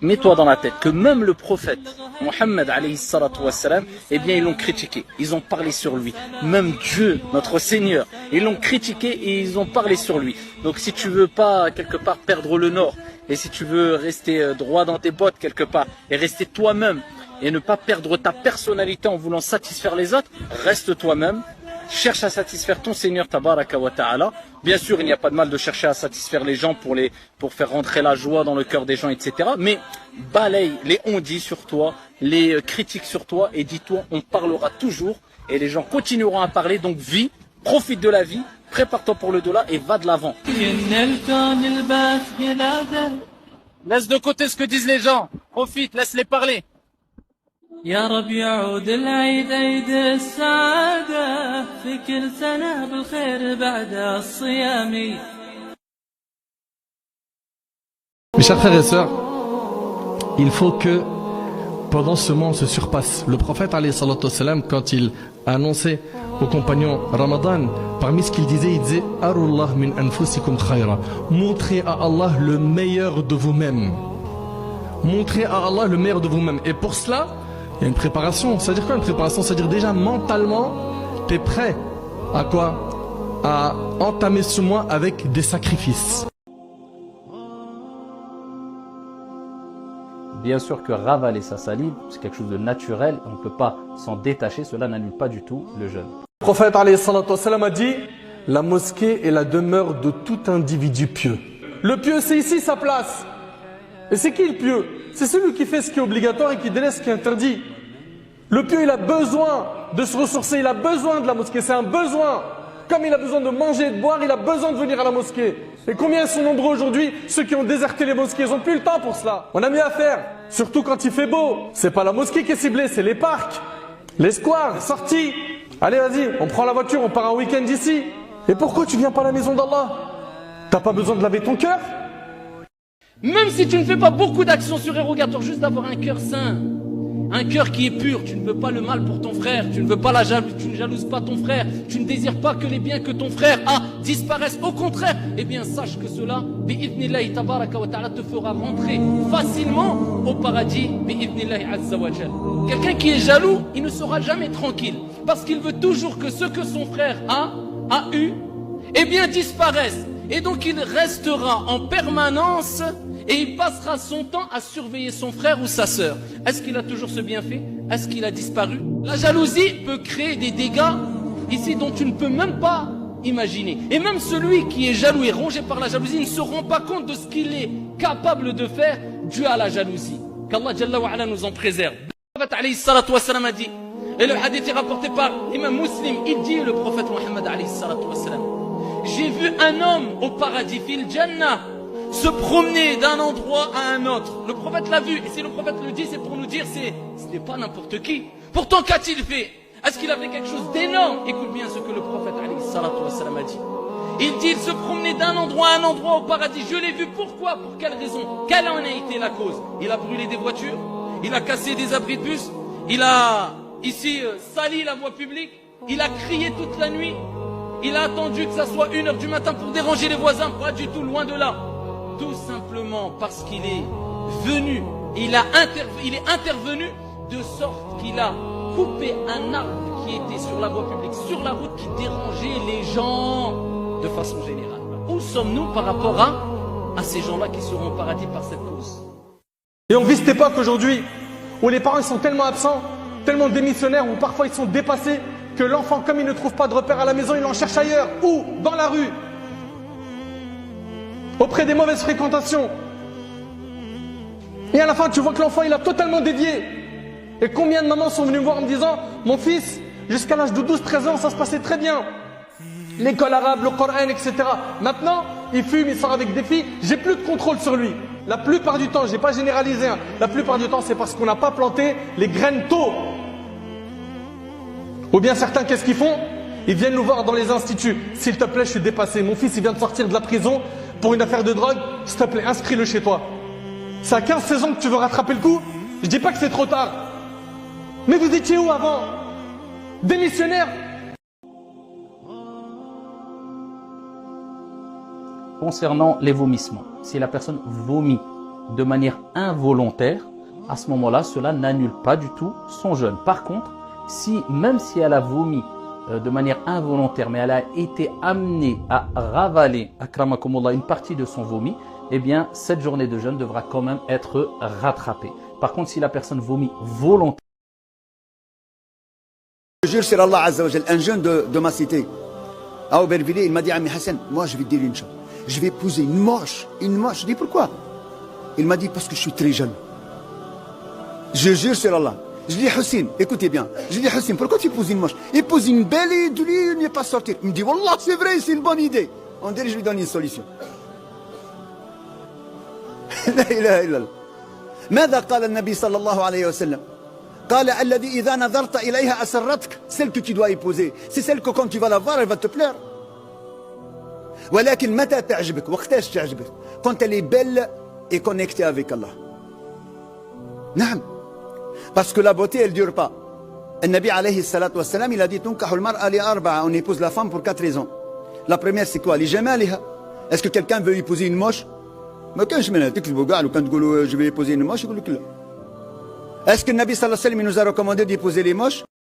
mets-toi dans la tête que même le prophète Mohammed alayhi salatu wassalam, eh bien ils l'ont critiqué, ils ont parlé sur lui. Même Dieu, notre Seigneur, ils l'ont critiqué et ils ont parlé sur lui. Donc si tu veux pas quelque part perdre le nord, et si tu veux rester droit dans tes bottes quelque part, et rester toi-même, et ne pas perdre ta personnalité en voulant satisfaire les autres, reste toi-même. Cherche à satisfaire ton Seigneur Tabaraka wa Ta'ala. Bien sûr, il n'y a pas de mal de chercher à satisfaire les gens pour faire rentrer la joie dans le cœur des gens, etc. Mais balaye les on-dit sur toi, les critiques sur toi et dis-toi, on parlera toujours et les gens continueront à parler. Donc vis, profite de la vie, prépare-toi pour le dollar et va de l'avant. Laisse de côté ce que disent les gens. Profite, laisse-les parler. يا رب يعود العيد عيد السعادة في كل سنة بالخير بعد الصيام. Mes chers frères et sœurs, il faut que pendant ce mois on se surpasse. Le prophète alayhi salatu wassalam, quand il a annoncé aux compagnons Ramadan, parmi ce qu'il disait, il disait Arullah min anfusikum khayra. Montrez à Allah le meilleur de vous-même. Montrez à Allah le meilleur de vous-même. Et pour cela, il y a une préparation. C'est-à-dire quoi une préparation? C'est-à-dire déjà mentalement, tu es prêt à quoi? À entamer ce mois avec des sacrifices. Bien sûr que ravaler sa salive, c'est quelque chose de naturel, on ne peut pas s'en détacher, cela n'annule pas du tout le jeûne. Le prophète alayhi salatu wassalam a dit la mosquée est la demeure de tout individu pieux. Le pieux, c'est ici sa place. Et c'est qui le pieux? C'est celui qui fait ce qui est obligatoire et qui délaisse ce qui est interdit. Le pieux, il a besoin de se ressourcer, il a besoin de la mosquée, c'est un besoin. Comme il a besoin de manger et de boire, il a besoin de venir à la mosquée. Et combien sont nombreux aujourd'hui ceux qui ont déserté les mosquées? Ils n'ont plus le temps pour cela. On a mieux à faire, surtout quand il fait beau. C'est pas la mosquée qui est ciblée, c'est les parcs, les squares, les sorties. Allez, vas-y, on prend la voiture, on part un week-end ici. Et pourquoi tu viens pas à la maison d'Allah? T'as pas besoin de laver ton cœur? Même si tu ne fais pas beaucoup d'actions surérogatoires, juste d'avoir un cœur sain, un cœur qui est pur, tu ne veux pas le mal pour ton frère, tu ne veux pas tu ne jalouses pas ton frère, tu ne désires pas que les biens que ton frère a disparaissent, au contraire, eh bien sache que cela, bi'idhnillahi tabaraka wa ta'ala, te fera rentrer facilement au paradis, bi'idhnillahi azza wa jal. Quelqu'un qui est jaloux, il ne sera jamais tranquille, parce qu'il veut toujours que ce que son frère a eu, eh bien disparaisse. Et donc il restera en permanence et il passera son temps à surveiller son frère ou sa sœur. Est-ce qu'il a toujours ce bienfait? Est-ce qu'il a disparu? La jalousie peut créer des dégâts ici dont tu ne peux même pas imaginer. Et même celui qui est jaloux et rongé par la jalousie ne se rend pas compte de ce qu'il est capable de faire dû à la jalousie. Qu'Allah Jalla wa Ala nous en préserve. Le prophète alayhi salatu wassalam a dit, et le hadith est rapporté par l'imam Muslim, il dit, le prophète Mohammed alayhi salatu wassalam, j'ai vu un homme au paradis, fil Jannah, se promener d'un endroit à un autre. Le prophète l'a vu, et si le prophète le dit, c'est pour nous dire, ce n'est pas n'importe qui. Pourtant, qu'a-t-il fait? Est-ce qu'il a fait quelque chose d'énorme? Écoute bien ce que le prophète alayhi salatu wassalam a dit. Il dit, il se promenait d'un endroit à un endroit au paradis. Je l'ai vu, pourquoi? Pour quelle raison? Quelle en a été la cause? Il a brûlé des voitures, il a cassé des abris de bus, il a ici sali la voie publique, il a crié toute la nuit. Il a attendu que ça soit 1h du matin pour déranger les voisins. Pas du tout, loin de là. Tout simplement parce qu'il est venu, il est intervenu de sorte qu'il a coupé un arbre qui était sur la voie publique, sur la route, qui dérangeait les gens de façon générale. Où sommes-nous par rapport à ces gens-là qui seront au paradis par cette cause? Et on vit cette époque aujourd'hui où les parents ils sont tellement absents, tellement démissionnaires, où parfois ils sont dépassés, que l'enfant, comme il ne trouve pas de repère à la maison, il en cherche ailleurs. Où? Dans la rue. Auprès des mauvaises fréquentations. Et à la fin, tu vois que l'enfant, il a totalement dévié. Et combien de mamans sont venues me voir en me disant, mon fils, jusqu'à l'âge de 12-13 ans, ça se passait très bien. L'école arabe, le Coran, etc. Maintenant, il fume, il sort avec des filles, j'ai plus de contrôle sur lui. La plupart du temps, je n'ai pas généralisé, hein. La plupart du temps, c'est parce qu'on n'a pas planté les graines tôt. Ou bien certains, qu'est-ce qu'ils font? Ils viennent nous voir dans les instituts. S'il te plaît, je suis dépassé. Mon fils, il vient de sortir de la prison pour une affaire de drogue. S'il te plaît, inscris-le chez toi. C'est à 15-16 ans que tu veux rattraper le coup? Je dis pas que c'est trop tard. Mais vous étiez où avant? Démissionnaire? Concernant les vomissements, si la personne vomit de manière involontaire, à ce moment-là, cela n'annule pas du tout son jeûne. Par contre, même si elle a vomi de manière involontaire, mais elle a été amenée à ravaler, akramakumullah, une partie de son vomi, eh bien, cette journée de jeûne devra quand même être rattrapée. Par contre, si la personne vomit volontairement, Je jure sur Allah Azza wa Jal, un jeune de ma cité, à Aubervilliers, il m'a dit, Ami Hassan, moi je vais te dire une chose, je vais épouser une moche. Je dis pourquoi? Il m'a dit parce que je suis très jeune. Je jure sur Allah. Je dis Hussein, écoutez bien, je dis Hussein, pourquoi tu épouses une moche? Épouse une belle et de lui, il n'est pas sortir. Il me dit, Wallah, c'est vrai, c'est une bonne idée. On dirait que je lui donne une solution. لا إله إلا الله. ماذا قال النبي صلى الله عليه وسلم؟ قال الذي إذا نظرت إليها أسرتك. Celle que tu dois épouser, c'est celle que quand tu vas la voir, elle va te plaire. ولكن متى تعجبك؟ وقتاش تعجبك؟ Quand elle est belle et connectée avec Allah. نعم. Parce que la beauté, elle ne dure pas. النبي عليه الصلاة والسلام, il a dit تنكح المرأة لأربعة. On épouse la femme pour 4 raisons. La première, c'est quoi? لجمالها. Est-ce que quelqu'un veut épouser une moche? ما كانش منها تكذبوا كاع لو كان تقولوا je vais épouser une moche يقول لك لا. Est-ce que le Nabi sallallahu alayhi wa sallam nous a recommandé d'épouser les moches?